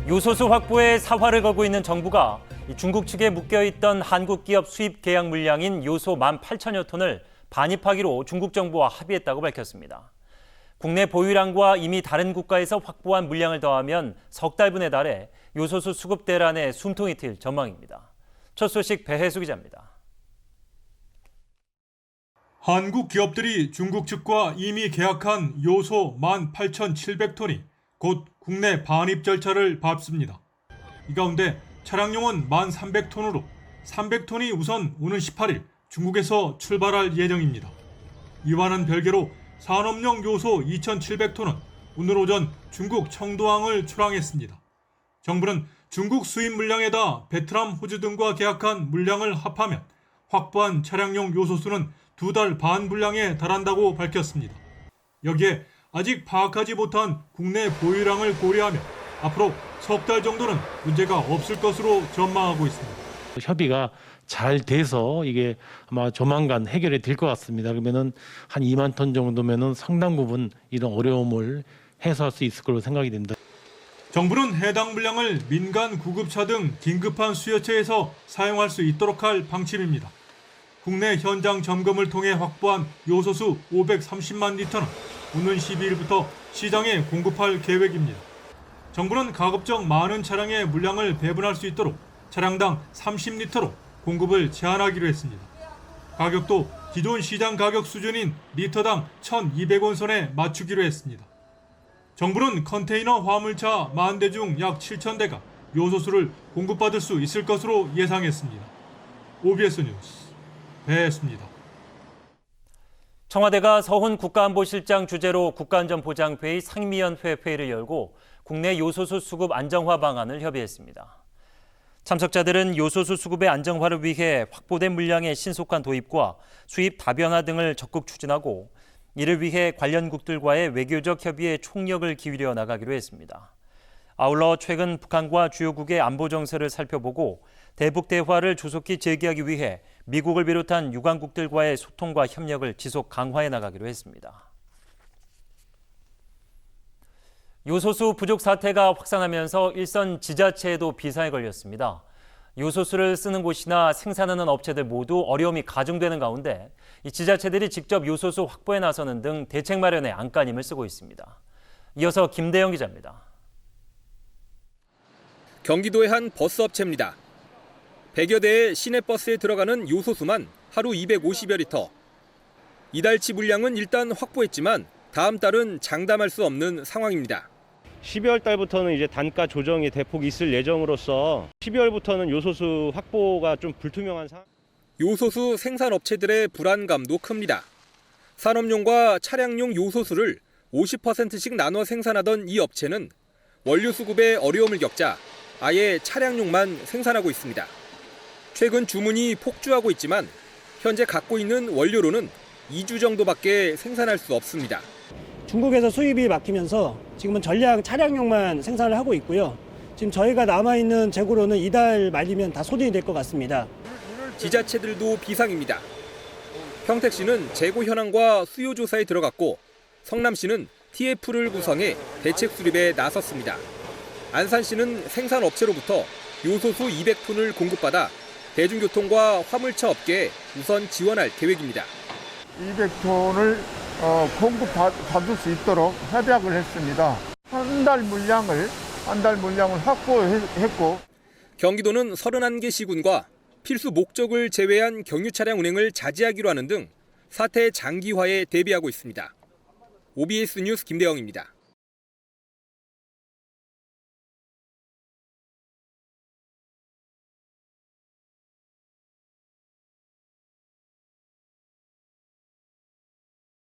요소수 확보에 사활을 걸고 있는 정부가 중국 측에 묶여있던 한국 기업 수입 계약 물량인 요소 18,000여 톤을 반입하기로 중국 정부와 합의했다고 밝혔습니다. 국내 보유량과 이미 다른 국가에서 확보한 물량을 더하면 석 달분에 달해 요소수 수급 대란에 숨통이 트일 전망입니다. 첫 소식 배혜수 기자입니다. 한국 기업들이 중국 측과 이미 계약한 요소 18,700톤이 곧 국내 반입 절차를 밟습니다. 이 가운데 차량용은 1,300톤으로 300톤이 우선 오는 18일 중국에서 출발할 예정입니다. 이와는 별개로 산업용 요소 2,700톤은 오늘 오전 중국 청도항을 출항했습니다. 정부는 중국 수입 물량에다 베트남, 호주 등과 계약한 물량을 합하면 확보한 차량용 요소수는 2달 반 분량에 달한다고 밝혔습니다. 여기에 아직 파악하지 못한 국내 보유량을 고려하면 앞으로 석 달 정도는 문제가 없을 것으로 전망하고 있습니다. 협의가 잘 돼서 이게 아마 조만간 해결이 될 것 같습니다. 그러면은 한 2만 톤 정도면은 상당 부분 이런 어려움을 해소할 수 있을 걸로 생각이 됩니다. 정부는 해당 물량을 민간 구급차 등 긴급한 수요처에서 사용할 수 있도록 할 방침입니다. 국내 현장 점검을 통해 확보한 요소수 530만 리터는 오는 12일부터 시장에 공급할 계획입니다. 정부는 가급적 많은 차량의 물량을 배분할 수 있도록 차량당 30리터로 공급을 제한하기로 했습니다. 가격도 기존 시장 가격 수준인 리터당 1,200원 선에 맞추기로 했습니다. 정부는 컨테이너 화물차 10,000대 중 약 7,000대가 요소수를 공급받을 수 있을 것으로 예상했습니다. OBS 뉴스 배혜수입니다. 청와대가 서훈 국가안보실장 주재로 국가안전보장회의 상임위원회 회의를 열고 국내 요소수 수급 안정화 방안을 협의했습니다. 참석자들은 요소수 수급의 안정화를 위해 확보된 물량의 신속한 도입과 수입 다변화 등을 적극 추진하고 이를 위해 관련국들과의 외교적 협의에 총력을 기울여 나가기로 했습니다. 아울러 최근 북한과 주요국의 안보 정세를 살펴보고 대북 대화를 조속히 재개하기 위해 미국을 비롯한 유관국들과의 소통과 협력을 지속 강화해 나가기로 했습니다. 요소수 부족 사태가 확산하면서 일선 지자체에도 비상이 걸렸습니다. 요소수를 쓰는 곳이나 생산하는 업체들 모두 어려움이 가중되는 가운데 이 지자체들이 직접 요소수 확보에 나서는 등 대책 마련에 안간힘을 쓰고 있습니다. 이어서 김대영 기자입니다. 경기도의 한 버스업체입니다. 100여 대의 시내버스에 들어가는 요소수만 하루 250여 리터. 이달치 물량은 일단 확보했지만 다음 달은 장담할 수 없는 상황입니다. 12월 달부터는 이제 단가 조정이 대폭 있을 예정으로서 12월부터는 요소수 확보가 좀 불투명한 상황. 요소수 생산업체들의 불안감도 큽니다. 산업용과 차량용 요소수를 50%씩 나눠 생산하던 이 업체는 원료 수급에 어려움을 겪자 아예 차량용만 생산하고 있습니다. 최근 주문이 폭주하고 있지만 현재 갖고 있는 원료로는 2주 정도밖에 생산할 수 없습니다. 중국에서 수입이 막히면서 지금은 전량 차량용만 생산을 하고 있고요. 지금 저희가 남아있는 재고로는 이달 말이면 다 소진이 될 것 같습니다. 지자체들도 비상입니다. 평택시는 재고 현황과 수요 조사에 들어갔고 성남시는 TF를 구성해 대책 수립에 나섰습니다. 안산시는 생산업체로부터 요소수 200톤을 공급받아 대중교통과 화물차 업계에 우선 지원할 계획입니다. 200톤을 공급받을 수 있도록 협약을 했습니다. 한 달 물량을 확보했고 경기도는 31개 시군과 필수 목적을 제외한 경유 차량 운행을 자제하기로 하는 등 사태 장기화에 대비하고 있습니다. OBS 뉴스 김대영입니다.